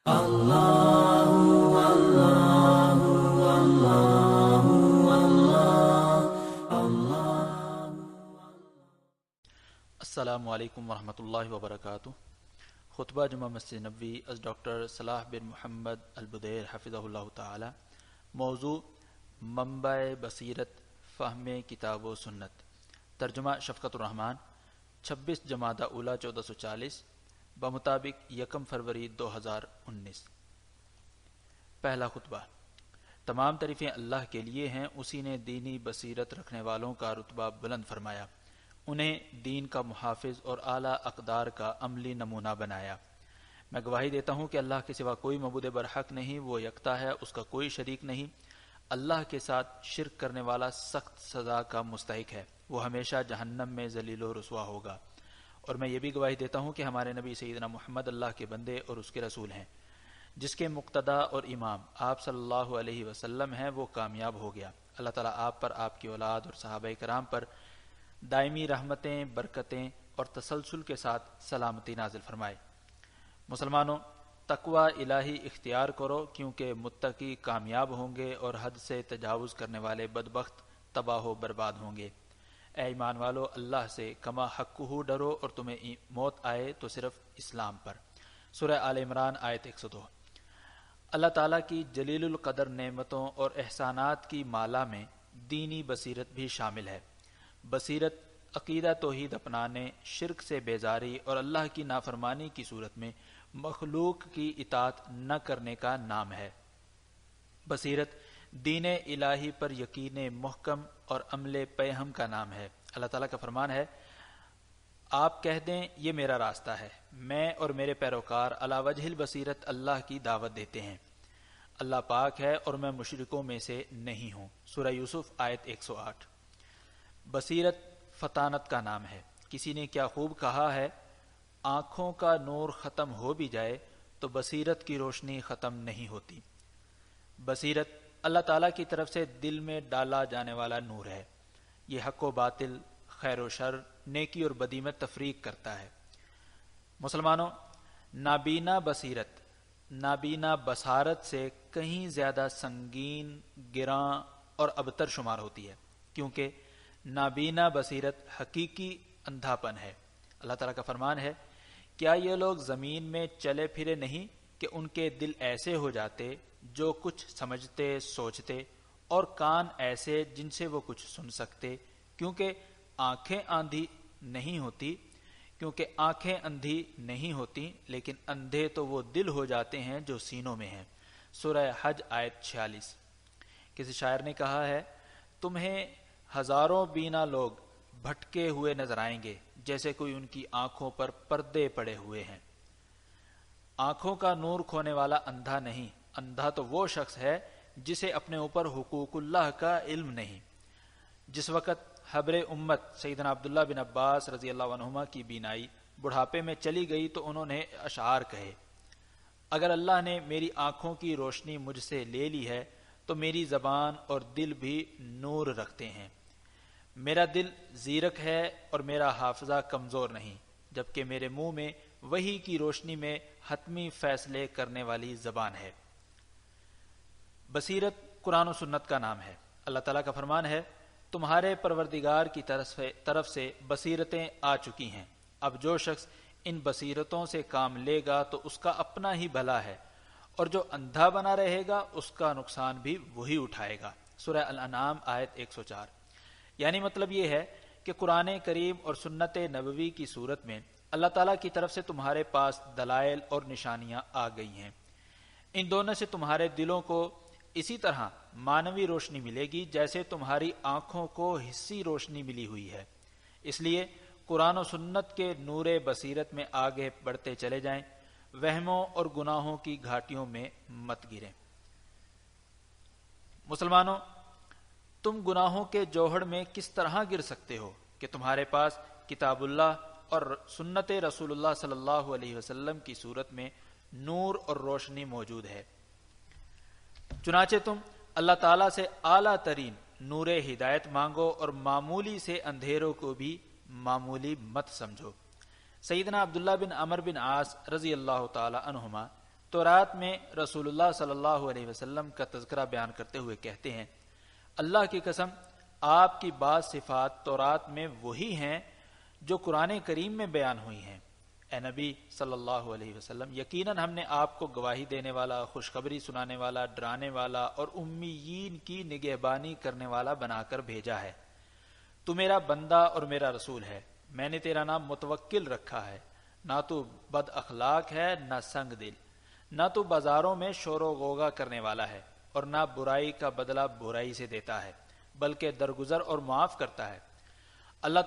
السلام علیکم ورحمۃ اللہ وبرکاتہ۔ خطبہ جمعہ مسجد نبوی از ڈاکٹر صلاح بن محمد البدیر حفظہ اللہ تعالی۔ موضوع منبع بصیرت فہم کتاب و سنت۔ ترجمہ شفقت الرحمان۔ 26 جمادی اولی 1440 بمطابق 1 فروری 2019۔ پہلا خطبہ۔ تمام تعریفیں اللہ کے لیے ہیں، اسی نے دینی بصیرت رکھنے والوں کا رتبہ بلند فرمایا، انہیں دین کا محافظ اور اعلیٰ اقدار کا عملی نمونہ بنایا۔ میں گواہی دیتا ہوں کہ اللہ کے سوا کوئی معبود برحق نہیں، وہ یکتا ہے، اس کا کوئی شریک نہیں۔ اللہ کے ساتھ شرک کرنے والا سخت سزا کا مستحق ہے، وہ ہمیشہ جہنم میں ذلیل و رسوا ہوگا۔ اور میں یہ بھی گواہی دیتا ہوں کہ ہمارے نبی سیدنا محمد اللہ کے بندے اور اس کے رسول ہیں، جس کے مقتدا اور امام آپ صلی اللہ علیہ وسلم ہیں، وہ کامیاب ہو گیا۔ اللہ تعالیٰ آپ پر، آپ کی اولاد اور صحابہ کرام پر دائمی رحمتیں، برکتیں اور تسلسل کے ساتھ سلامتی نازل فرمائے۔ مسلمانوں، تقوی الہی اختیار کرو، کیونکہ متقی کامیاب ہوں گے اور حد سے تجاوز کرنے والے بدبخت تباہ و برباد ہوں گے۔ اے ایمان والو، اللہ سے کما حقہ ڈرو، اور تمہیں موت آئے تو صرف اسلام پر۔ سورہ آل عمران آیت 102۔ اللہ تعالیٰ کی جلیل القدر نعمتوں اور احسانات کی مالا میں دینی بصیرت بھی شامل ہے۔ بصیرت عقیدہ توحید اپنانے، شرک سے بیزاری اور اللہ کی نافرمانی کی صورت میں مخلوق کی اطاعت نہ کرنے کا نام ہے۔ بصیرت دین الہی پر یقین محکم اور عمل پیہم کا نام ہے۔ اللہ تعالیٰ کا فرمان ہے، آپ کہہ دیں یہ میرا راستہ ہے، میں اور میرے پیروکار علی وجہ البصیرت اللہ کی دعوت دیتے ہیں۔ اللہ پاک ہے اور میں مشرکوں میں سے نہیں ہوں۔ سورہ یوسف آیت 108۔ بصیرت فطانت کا نام ہے۔ کسی نے کیا خوب کہا ہے، آنکھوں کا نور ختم ہو بھی جائے تو بصیرت کی روشنی ختم نہیں ہوتی۔ بصیرت اللہ تعالیٰ کی طرف سے دل میں ڈالا جانے والا نور ہے، یہ حق و باطل، خیر و شر، نیکی اور بدی میں تفریق کرتا ہے۔ مسلمانوں، نابینا بصیرت نابینا بصارت سے کہیں زیادہ سنگین، گراں اور ابتر شمار ہوتی ہے، کیونکہ نابینا بصیرت حقیقی اندھاپن ہے۔ اللہ تعالیٰ کا فرمان ہے، کیا یہ لوگ زمین میں چلے پھرے نہیں کہ ان کے دل ایسے ہو جاتے جو کچھ سمجھتے سوچتے، اور کان ایسے جن سے وہ کچھ سن سکتے، کیونکہ آنکھیں اندھی نہیں ہوتی، لیکن اندھے تو وہ دل ہو جاتے ہیں جو سینوں میں ہیں۔ سورہ حج آیت 46۔ کسی شاعر نے کہا ہے، تمہیں ہزاروں بینا لوگ بھٹکے ہوئے نظر آئیں گے، جیسے کوئی ان کی آنکھوں پر پردے پڑے ہوئے ہیں۔ آنکھوں کا نور کھونے والا اندھا نہیں، اندھا تو وہ شخص ہے جسے اپنے اوپر حقوق اللہ کا علم نہیں۔ جس وقت حبر امت سیدنا عبداللہ بن عباس رضی اللہ عنہما کی بینائی بڑھاپے میں چلی گئی تو انہوں نے اشعار کہے، اگر اللہ نے میری آنکھوں کی روشنی مجھ سے لے لی ہے تو میری زبان اور دل بھی نور رکھتے ہیں۔ میرا دل زیرک ہے اور میرا حافظہ کمزور نہیں، جبکہ میرے منہ میں وحی کی روشنی میں حتمی فیصلے کرنے والی زبان ہے۔ بصیرت قرآن و سنت کا نام ہے۔ اللہ تعالیٰ کا فرمان ہے، تمہارے پروردگار کی طرف سے بصیرتیں آ چکی ہیں، اب جو شخص ان بصیرتوں سے کام لے گا تو اس کا اپنا ہی بھلا ہے، اور جو اندھا بنا رہے گا اس کا نقصان بھی وہی اٹھائے گا۔ سورہ الانعام آیت 104۔ یعنی مطلب یہ ہے کہ قرآن کریم اور سنت نبوی کی صورت میں اللہ تعالیٰ کی طرف سے تمہارے پاس دلائل اور نشانیاں آ گئی ہیں۔ ان دونوں سے تمہارے دلوں کو اسی طرح معنوی روشنی ملے گی جیسے تمہاری آنکھوں کو حسی روشنی ملی ہوئی ہے۔ اس لیے قرآن و سنت کے نور بصیرت میں آگے بڑھتے چلے جائیں، وہموں اور گناہوں کی گھاٹیوں میں مت گریں۔ مسلمانوں، تم گناہوں کے جوہڑ میں کس طرح گر سکتے ہو کہ تمہارے پاس کتاب اللہ اور سنت رسول اللہ صلی اللہ علیہ وسلم کی صورت میں نور اور روشنی موجود ہے۔ چنانچہ تم اللہ تعالیٰ سے اعلیٰ ترین نور ہدایت مانگو اور معمولی سے اندھیروں کو بھی معمولی مت سمجھو۔ سیدنا عبداللہ بن عمر بن عاص رضی اللہ تعالی عنہما تورات میں رسول اللہ صلی اللہ علیہ وسلم کا تذکرہ بیان کرتے ہوئے کہتے ہیں، اللہ کی قسم آپ کی بعض صفات تورات میں وہی ہیں جو قرآن کریم میں بیان ہوئی ہیں۔ اے نبی صلی اللہ علیہ وسلم، یقیناً ہم نے آپ کو گواہی دینے والا، خوشخبری سنانے والا، ڈرانے والا اور امیین کی نگہبانی کرنے والا بنا کر بھیجا ہے۔ تو میرا بندہ اور میرا رسول ہے، میں نے تیرا نام متوکل رکھا ہے۔ نہ تو بد اخلاق ہے نہ سنگ دل، نہ تو بازاروں میں شور و غوغا کرنے والا ہے، اور نہ برائی کا بدلہ برائی سے دیتا ہے، بلکہ درگزر اور معاف کرتا ہے۔ اللہ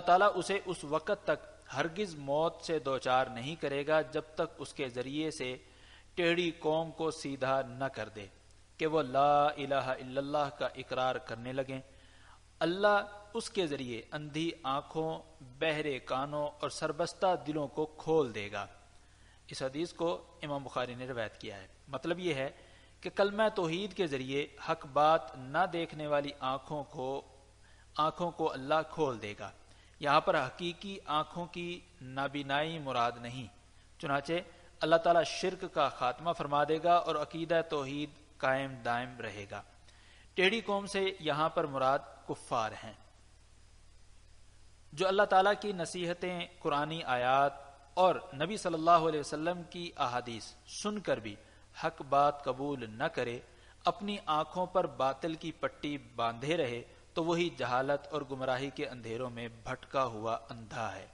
تعالیٰ اسے اس وقت تک ہرگز موت سے دوچار نہیں کرے گا جب تک اس کے ذریعے سے ٹیڑھی قوم کو سیدھا نہ کر دے کہ وہ لا الہ الا اللہ کا اقرار کرنے لگیں۔ اللہ اس کے ذریعے اندھی آنکھوں، بہرے کانوں اور سربستہ دلوں کو کھول دے گا۔ اس حدیث کو امام بخاری نے روایت کیا ہے۔ مطلب یہ ہے کہ کلمہ توحید کے ذریعے حق بات نہ دیکھنے والی آنکھوں کو اللہ کھول دے گا۔ یہاں پر حقیقی آنکھوں کی نابینائی مراد نہیں، چنانچہ اللہ تعالیٰ شرک کا خاتمہ فرما دے گا اور عقیدہ توحید قائم دائم رہے گا۔ ٹیڑھی قوم سے یہاں پر مراد کفار ہیں، جو اللہ تعالیٰ کی نصیحتیں، قرآنی آیات اور نبی صلی اللہ علیہ وسلم کی احادیث سن کر بھی حق بات قبول نہ کرے، اپنی آنکھوں پر باطل کی پٹی باندھے رہے، تو وہی جہالت اور گمراہی کے اندھیروں میں بھٹکا ہوا اندھا ہے۔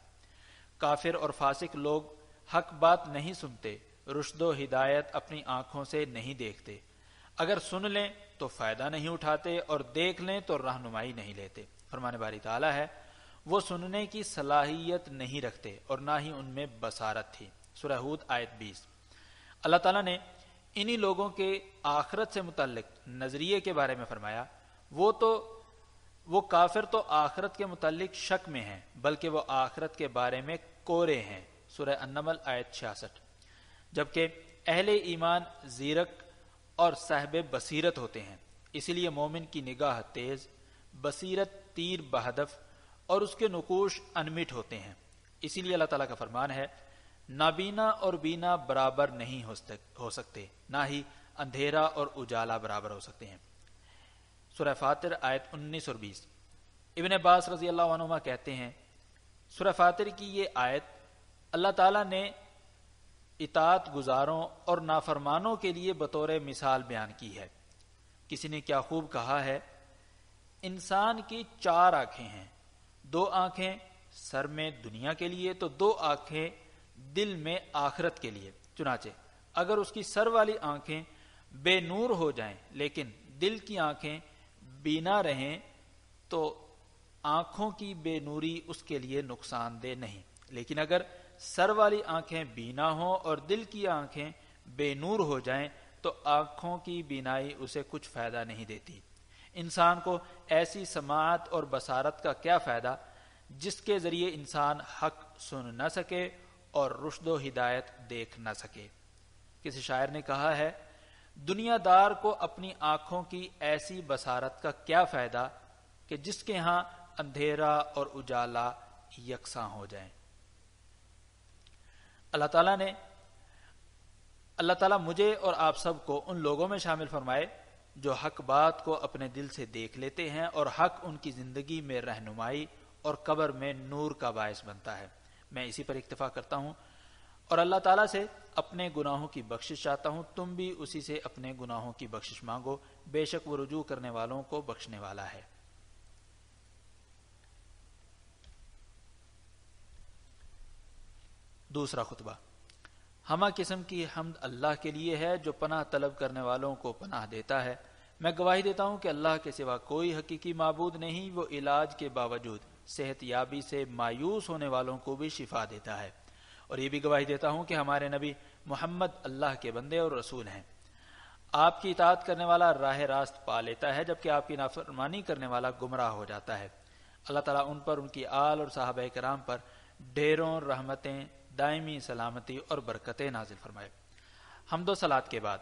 کافر اور فاسق لوگ حق بات نہیں سنتے، رشد و ہدایت اپنی آنکھوں سے نہیں دیکھتے، اگر سن لیں تو فائدہ نہیں اٹھاتے اور دیکھ لیں تو رہنمائی نہیں لیتے۔ فرمان باری تعالیٰ ہے، وہ سننے کی صلاحیت نہیں رکھتے اور نہ ہی ان میں بصارت تھی۔ سورہ ہود آیت 20۔ اللہ تعالیٰ نے انہی لوگوں کے آخرت سے متعلق نظریے کے بارے میں فرمایا، وہ کافر تو آخرت کے متعلق شک میں ہیں، بلکہ وہ آخرت کے بارے میں کورے ہیں۔ سورہ النمل آیت 66۔ جبکہ اہل ایمان زیرک اور صاحب بصیرت ہوتے ہیں، اسی لیے مومن کی نگاہ تیز، بصیرت تیر بہدف اور اس کے نقوش انمٹ ہوتے ہیں۔ اسی لیے اللہ تعالیٰ کا فرمان ہے، نابینا اور بینا برابر نہیں ہو سکتے، نہ ہی اندھیرا اور اجالا برابر ہو سکتے ہیں۔ سورہ فاطر آیت 19 اور 20۔ ابن عباس رضی اللہ عنہما کہتے ہیں، سورہ فاطر کی یہ آیت اللہ تعالیٰ نے اطاعت گزاروں اور نافرمانوں کے لیے بطور مثال بیان کی ہے۔ کسی نے کیا خوب کہا ہے، انسان کی 4 آنکھیں ہیں، 2 آنکھیں سر میں دنیا کے لیے تو 2 آنکھیں دل میں آخرت کے لیے۔ چنانچہ اگر اس کی سر والی آنکھیں بے نور ہو جائیں لیکن دل کی آنکھیں بینا رہیں تو آنکھوں کی بے نوری اس کے لیے نقصان دہ نہیں، لیکن اگر سر والی آنکھیں بینا ہوں اور دل کی آنکھیں بے نور ہو جائیں تو آنکھوں کی بینائی اسے کچھ فائدہ نہیں دیتی۔ انسان کو ایسی سماعت اور بصارت کا کیا فائدہ جس کے ذریعے انسان حق سن نہ سکے اور رشد و ہدایت دیکھ نہ سکے۔ کسی شاعر نے کہا ہے، دنیا دار کو اپنی آنکھوں کی ایسی بصارت کا کیا فائدہ کہ جس کے ہاں اندھیرا اور اجالا یکساں ہو جائیں۔ اللہ تعالیٰ مجھے اور آپ سب کو ان لوگوں میں شامل فرمائے جو حق بات کو اپنے دل سے دیکھ لیتے ہیں اور حق ان کی زندگی میں رہنمائی اور قبر میں نور کا باعث بنتا ہے۔ میں اسی پر اکتفا کرتا ہوں اور اللہ تعالیٰ سے اپنے گناہوں کی بخشش چاہتا ہوں، تم بھی اسی سے اپنے گناہوں کی بخشش مانگو، بے شک وہ رجوع کرنے والوں کو بخشنے والا ہے۔ دوسرا خطبہ۔ ہمہ قسم کی حمد اللہ کے لیے ہے جو پناہ طلب کرنے والوں کو پناہ دیتا ہے۔ میں گواہی دیتا ہوں کہ اللہ کے سوا کوئی حقیقی معبود نہیں، وہ علاج کے باوجود صحت یابی سے مایوس ہونے والوں کو بھی شفا دیتا ہے، اور یہ بھی گواہی دیتا ہوں کہ ہمارے نبی محمد اللہ کے بندے اور رسول ہیں۔ آپ کی اطاعت کرنے والا راہ راست پا لیتا ہے، جبکہ آپ کی نافرمانی کرنے والا گمراہ ہو جاتا ہے۔ اللہ تعالیٰ ان پر، ان کی آل اور صحابہ کرام پر ڈھیروں رحمتیں، دائمی سلامتی اور برکتیں نازل فرمائے۔ حمد و صلات کے بعد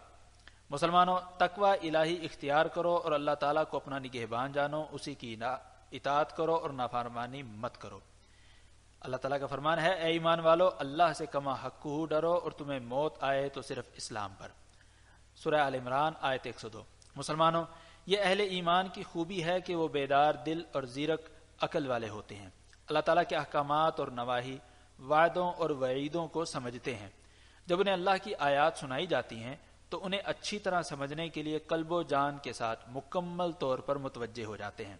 مسلمانوں، تقوی الہی اختیار کرو اور اللہ تعالیٰ کو اپنا نگہبان جانو، اسی کی اطاعت کرو اور نافرمانی مت کرو۔ اللہ تعالیٰ کا فرمان ہے اے ایمان والو اللہ سے کما حقہ ڈرو اور تمہیں موت آئے تو صرف اسلام پر۔ سورہ آل عمران آیت 102۔ مسلمانوں، یہ اہل ایمان کی خوبی ہے کہ وہ بیدار دل اور زیرک عقل والے ہوتے ہیں، اللہ تعالیٰ کے احکامات اور نواہی، وعدوں اور وعیدوں کو سمجھتے ہیں۔ جب انہیں اللہ کی آیات سنائی جاتی ہیں تو انہیں اچھی طرح سمجھنے کے لیے قلب و جان کے ساتھ مکمل طور پر متوجہ ہو جاتے ہیں،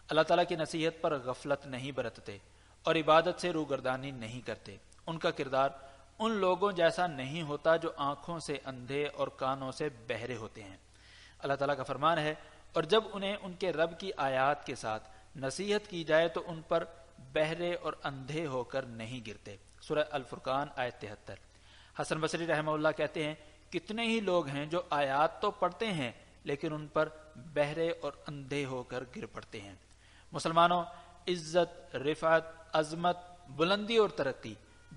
اللہ تعالیٰ کی نصیحت پر غفلت نہیں برتتے اور عبادت سے روگردانی نہیں کرتے۔ ان کا کردار ان لوگوں جیسا نہیں ہوتا جو آنکھوں سے اندھے اور کانوں سے بہرے ہوتے ہیں۔ اللہ تعالیٰ کا فرمان ہے اور جب انہیں ان کے رب کی آیات کے ساتھ نصیحت کی جائے تو ان پر بہرے اور اندھے ہو کر نہیں گرتے۔ سورہ الفرقان آیت 73۔ حسن بصری رحمہ اللہ کہتے ہیں کتنے ہی لوگ ہیں جو آیات تو پڑھتے ہیں لیکن ان پر بہرے اور اندھے ہو کر گر پڑتے ہیں۔ مسلمانوں، عزت، رفعت، عظمت، بلندی اور ترقی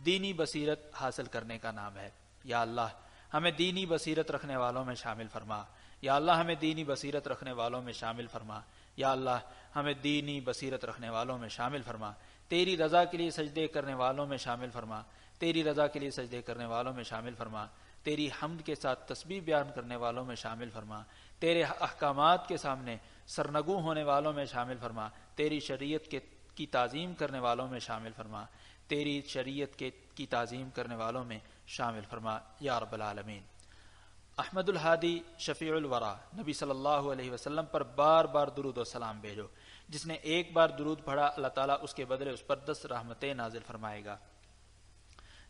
دینی بصیرت حاصل کرنے کا نام ہے۔ یا اللہ ہمیں دینی بصیرت رکھنے والوں میں شامل فرما، یا اللہ ہمیں دینی بصیرت رکھنے والوں میں شامل فرما، یا اللہ ہمیں دینی بصیرت رکھنے والوں میں شامل فرما، تیری رضا کے لیے سجدے کرنے والوں میں شامل فرما، تیری رضا کے لیے سجدے کرنے والوں میں شامل فرما، تیری حمد کے ساتھ تسبیح بیان کرنے والوں میں شامل فرما، تیرے احکامات کے سامنے سرنگوں ہونے والوں میں شامل فرما، تیری شریعت کی تعظیم کرنے والوں میں شامل فرما، تیری شریعت کی تعظیم کرنے والوں میں شامل فرما یا رب العالمین۔ احمد الہادی شفیع الورا نبی صلی اللہ علیہ وسلم پر بار بار درود و سلام بھیجو، جس نے ایک بار درود پڑھا اللہ تعالیٰ اس کے بدلے اس پر 10 رحمتیں نازل فرمائے گا۔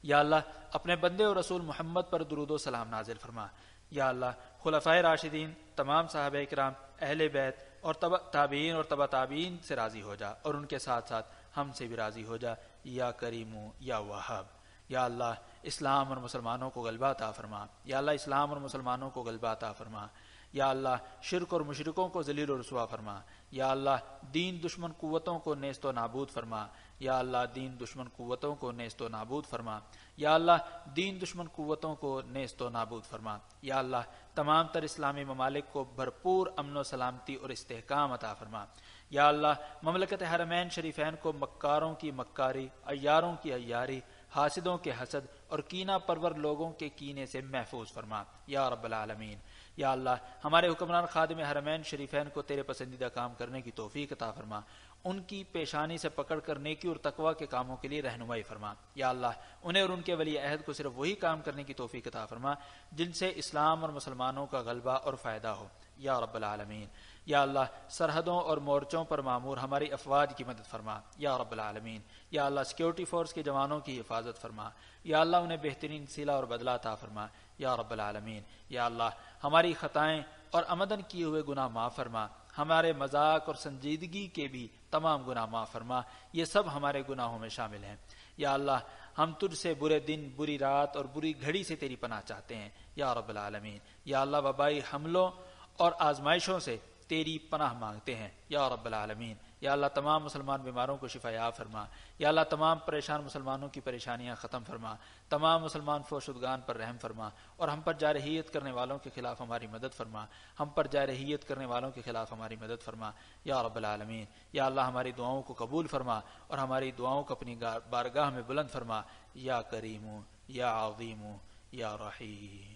یا اللہ اپنے بندے اور رسول محمد پر درود و سلام نازل فرما۔ یا اللہ خلفائے راشدین، تمام صحابہ کرام، اہل بیت اور تابعین اور تبع تابعین سے راضی ہو جا اور ان کے ساتھ ساتھ ہم سے بھی راضی ہو جا یا کریمو یا وہاب۔ یا اللہ اسلام اور مسلمانوں کو غلبہ عطا فرما، یا اللہ اسلام اور مسلمانوں کو غلبہ عطا فرما، یا اللہ شرک اور مشرکوں کو ذلیل و رسوا فرما، یا اللہ دین دشمن قوتوں کو نیست و نابود فرما، یا اللہ دین دشمن قوتوں کو نیست و نابود فرما، یا اللہ دین دشمن قوتوں کو نیست و نابود فرما، یا اللہ تمام تر اسلامی ممالک کو بھرپور امن و سلامتی اور استحکام عطا فرما، یا اللہ مملکت حرمین شریفین کو مکاروں کی مکاری، عیاروں کی عیاری، حاسدوں کے حسد اور کینہ پرور لوگوں کے کینے سے محفوظ فرما یا رب العالمین۔ یا اللہ ہمارے حکمران خادم حرمین شریفین کو تیرے پسندیدہ کام کرنے کی توفیق عطا فرما، ان کی پیشانی سے پکڑ کر نیکی اور تقوی کے کاموں کے لیے رہنمائی فرما۔ یا اللہ انہیں اور ان کے ولی عہد کو صرف وہی کام کرنے کی توفیق عطا فرما جن سے اسلام اور مسلمانوں کا غلبہ اور فائدہ ہو یا رب العالمین۔ یا اللہ سرحدوں اور مورچوں پر معمور ہماری افواج کی مدد فرما یا رب العالمین۔ یا اللہ سیکیورٹی فورس کے جوانوں کی حفاظت فرما، یا اللہ انہیں بہترین صلہ اور بدلہ عطا فرما یا رب العالمین۔ یا اللہ ہماری خطائیں اور عمدن کیے ہوئے گناہ معاف فرما، ہمارے مذاق اور سنجیدگی کے بھی تمام گناہ معاف فرما، یہ سب ہمارے گناہوں میں شامل ہیں۔ یا اللہ ہم تجھ سے برے دن، بری رات اور بری گھڑی سے تیری پناہ چاہتے ہیں یا رب العالمین۔ یا اللہ وبائی حملوں اور آزمائشوں سے تیری پناہ مانگتے ہیں یا رب العالمین۔ یا اللہ تمام مسلمان بیماروں کو شفا یاب فرما، یا اللہ تمام پریشان مسلمانوں کی پریشانیاں ختم فرما، تمام مسلمان فوشدگان پر رحم فرما اور ہم پر جارحیت کرنے والوں کے خلاف ہماری مدد فرما، ہم پر جارحیت کرنے والوں کے خلاف ہماری مدد فرما یا رب العالمین۔ یا اللہ ہماری دعاؤں کو قبول فرما اور ہماری دعاؤں کو اپنی بارگاہ میں بلند فرما یا کریم یا عظیم یا رحیم۔